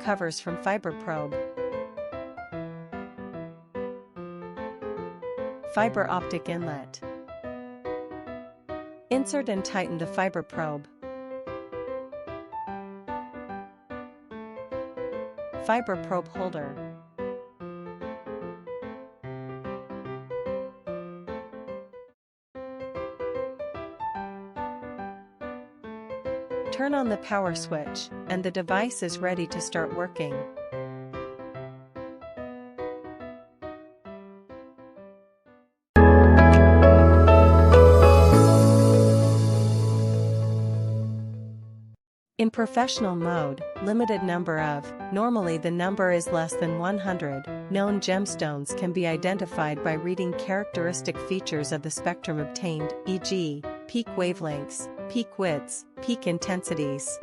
covers from fiber probe. Fiber optic inlet. Insert and tighten the fiber probe. Fiber probe holder. Turn on the power switch, and the device is ready to start working. In professional mode, limited number of, normally the number is less than 100, known gemstones can be identified by reading characteristic features of the spectrum obtained, e.g., peak wavelengths, peak widths, peak intensities.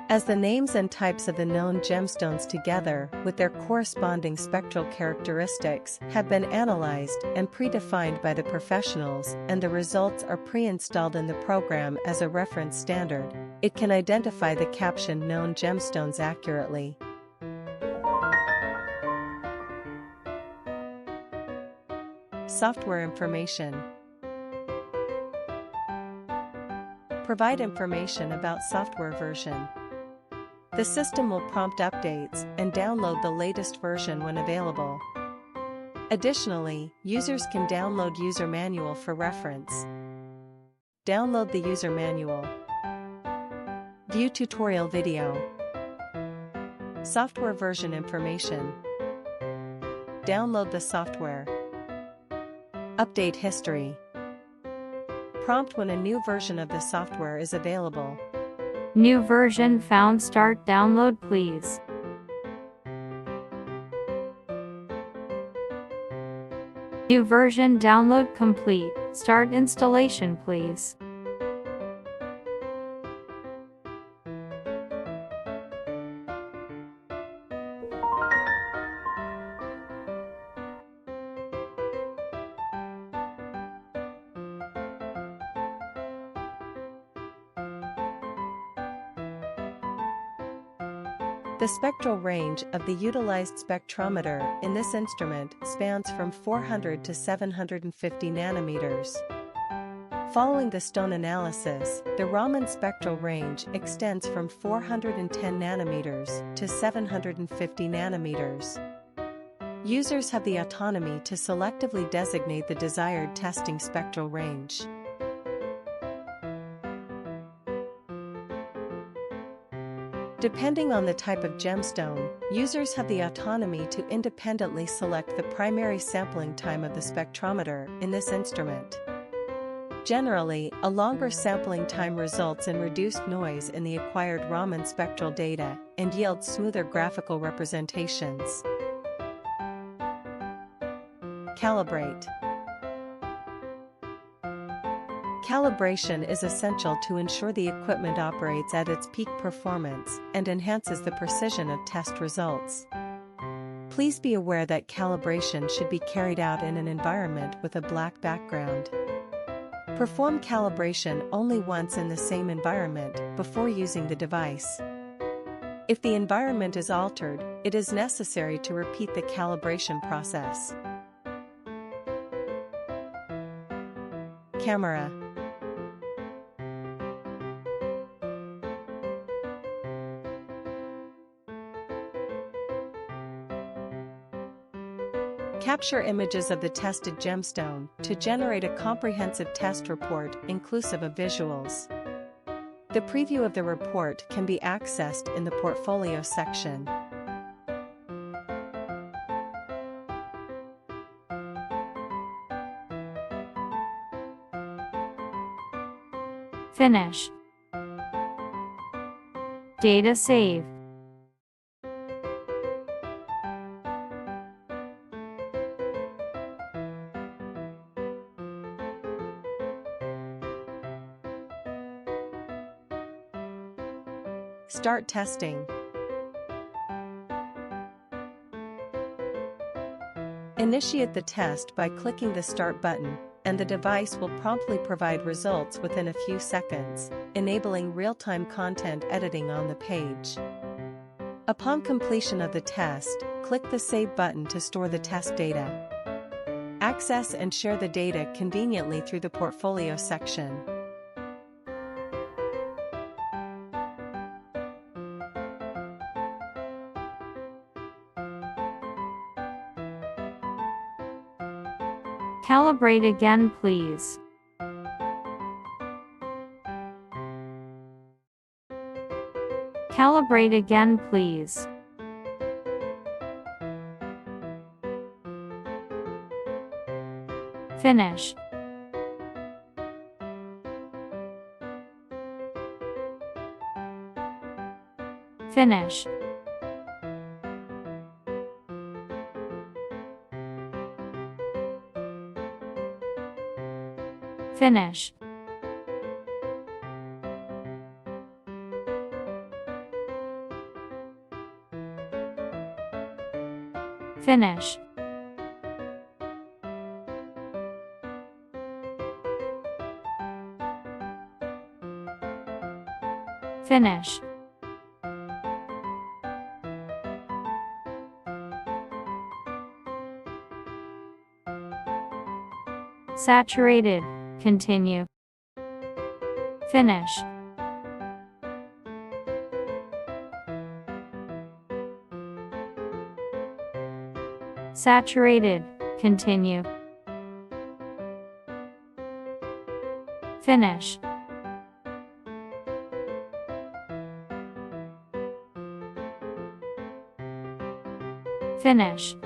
As the names and types of the known gemstones together with their corresponding spectral characteristics have been analyzed and predefined by the professionals, and the results are pre-installed in the program as a reference standard, it can identify the captioned known gemstones accurately. Software information. Provide information about software version. The system will prompt updates and download the latest version when available. Additionally, users can download user manual for reference. Download the user manual. View tutorial video. Software version information. Download the software. Update history. Prompt when a new version of the software is available. New version found. Start download please. New version download complete. Start installation please. The spectral range of the utilized spectrometer in this instrument spans from 400 to 750 nanometers. Following the stone analysis, the Raman spectral range extends from 410 nanometers to 750 nanometers. Users have the autonomy to selectively designate the desired testing spectral range. Depending on the type of gemstone, users have the autonomy to independently select the primary sampling time of the spectrometer in this instrument. Generally, a longer sampling time results in reduced noise in the acquired Raman spectral data and yields smoother graphical representations. Calibrate. Calibration is essential to ensure the equipment operates at its peak performance and enhances the precision of test results. Please be aware that calibration should be carried out in an environment with a black background. Perform calibration only once in the same environment before using the device. If the environment is altered, it is necessary to repeat the calibration process. Camera. Capture images of the tested gemstone to generate a comprehensive test report inclusive of visuals. The preview of the report can be accessed in the portfolio section. Finish. Data save. Start testing. Initiate the test by clicking the Start button, and the device will promptly provide results within a few seconds, enabling real-time content editing on the page. Upon completion of the test, click the Save button to store the test data. Access and share the data conveniently through the Portfolio section. Calibrate again, please. Calibrate again, please. Finish. Finish. Finish. Finish. Finish. Saturated. Continue. Finish. Saturated. Continue. Finish. Finish.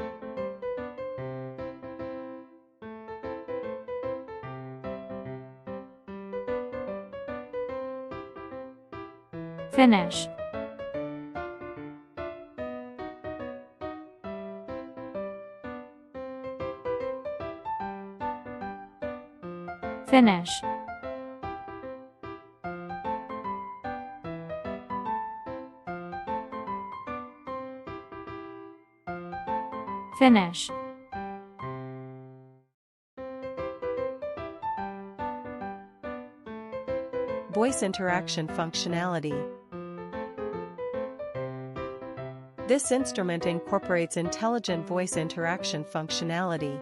Finish. Finish. Finish. Voice interaction functionality. This instrument incorporates intelligent voice interaction functionality.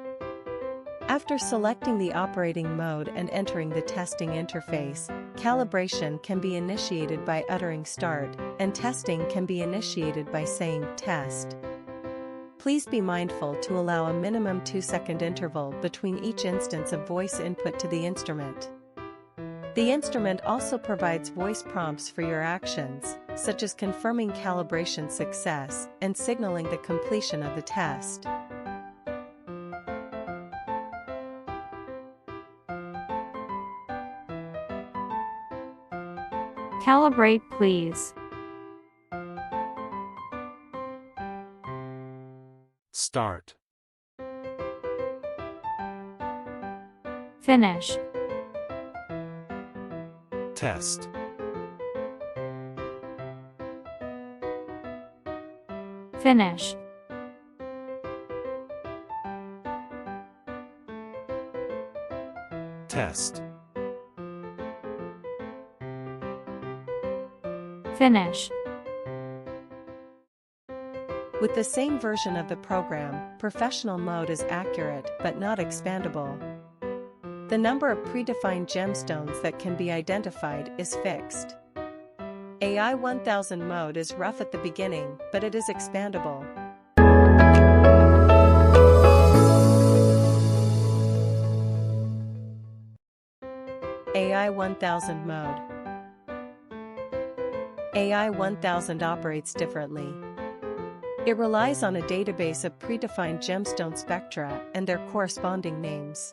After selecting the operating mode and entering the testing interface, calibration can be initiated by uttering "start," and testing can be initiated by saying "test." Please be mindful to allow a minimum 2-second interval between each instance of voice input to the instrument. The instrument also provides voice prompts for your actions, such as confirming calibration success and signaling the completion of the test. Calibrate, please. Start. Finish. Test. Finish. Test. Finish. With the same version of the program, professional mode is accurate but not expandable. The number of predefined gemstones that can be identified is fixed. AI 1000 mode is rough at the beginning, but it is expandable. AI 1000 mode. AI 1000 operates differently. It relies on a database of predefined gemstone spectra and their corresponding names.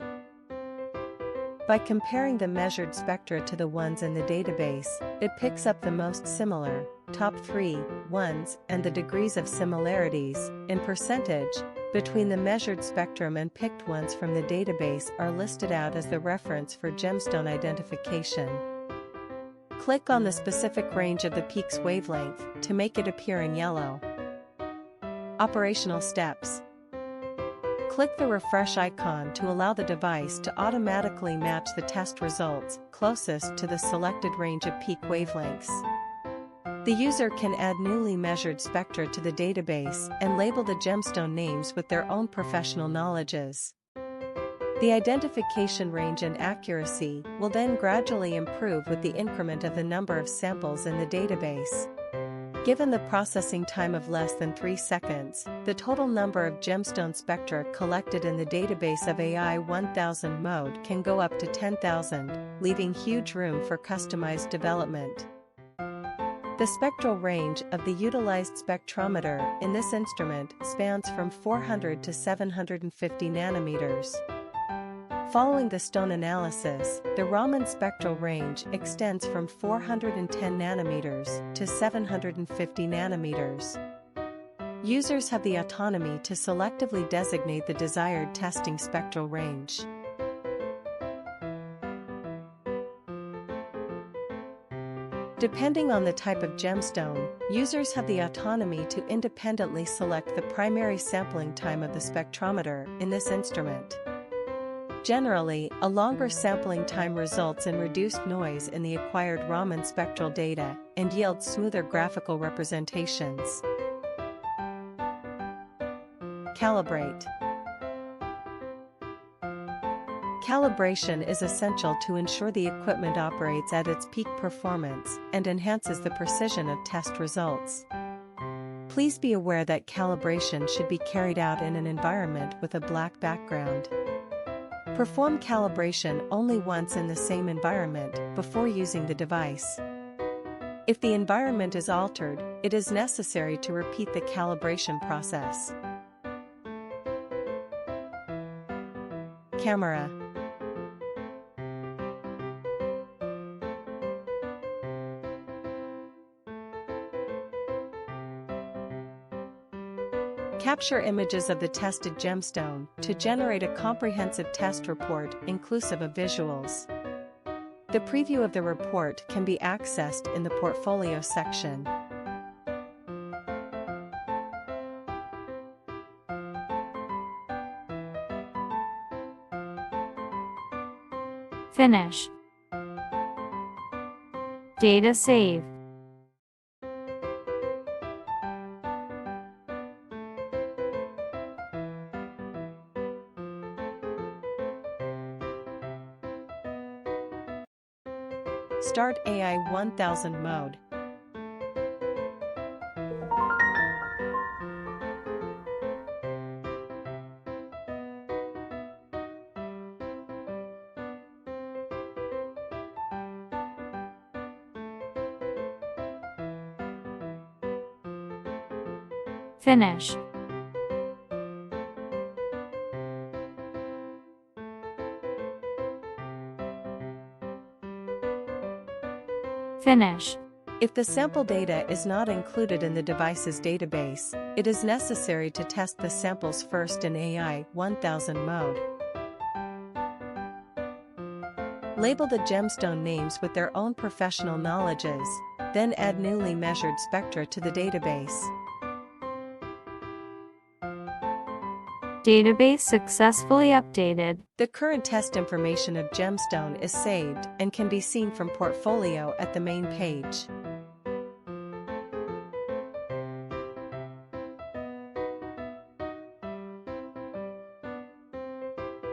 By comparing the measured spectra to the ones in the database, it picks up the most similar, top 3 ones, and the degrees of similarities, in percentage, between the measured spectrum and picked ones from the database are listed out as the reference for gemstone identification. Click on the specific range of the peak's wavelength to make it appear in yellow. Operational steps. Click the refresh icon to allow the device to automatically match the test results closest to the selected range of peak wavelengths. The user can add newly measured spectra to the database and label the gemstone names with their own professional knowledges. The identification range and accuracy will then gradually improve with the increment of the number of samples in the database. Given the processing time of less than 3 seconds, the total number of gemstone spectra collected in the database of AI 1000 mode can go up to 10,000, leaving huge room for customized development. The spectral range of the utilized spectrometer in this instrument spans from 400 to 750 nanometers. Following the stone analysis, the Raman spectral range extends from 410 nanometers to 750 nanometers. Users have the autonomy to selectively designate the desired testing spectral range. Depending on the type of gemstone, users have the autonomy to independently select the primary sampling time of the spectrometer in this instrument. Generally, a longer sampling time results in reduced noise in the acquired Raman spectral data and yields smoother graphical representations. Calibrate. Calibration is essential to ensure the equipment operates at its peak performance and enhances the precision of test results. Please be aware that calibration should be carried out in an environment with a black background. Perform calibration only once in the same environment before using the device. If the environment is altered, it is necessary to repeat the calibration process. Camera. Capture images of the tested gemstone to generate a comprehensive test report inclusive of visuals. The preview of the report can be accessed in the portfolio section. Finish. Data save. Start AI 1000 mode. Finish. Finish. If the sample data is not included in the device's database, it is necessary to test the samples first in AI 1000 mode. Label the gemstone names with their own professional knowledges, then add newly measured spectra to the database. Database successfully updated. The current test information of gemstone is saved and can be seen from Portfolio at the main page.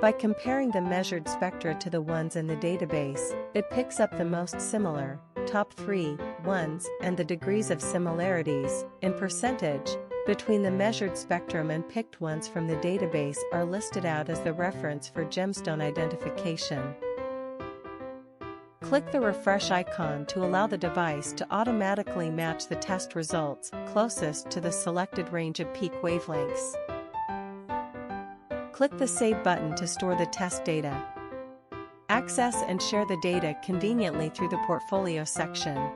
By comparing the measured spectra to the ones in the database, it picks up the most similar, top 3, ones, and the degrees of similarities, in percentage, between the measured spectrum and picked ones from the database are listed out as the reference for gemstone identification. Click the refresh icon to allow the device to automatically match the test results closest to the selected range of peak wavelengths. Click the Save button to store the test data. Access and share the data conveniently through the Portfolio section.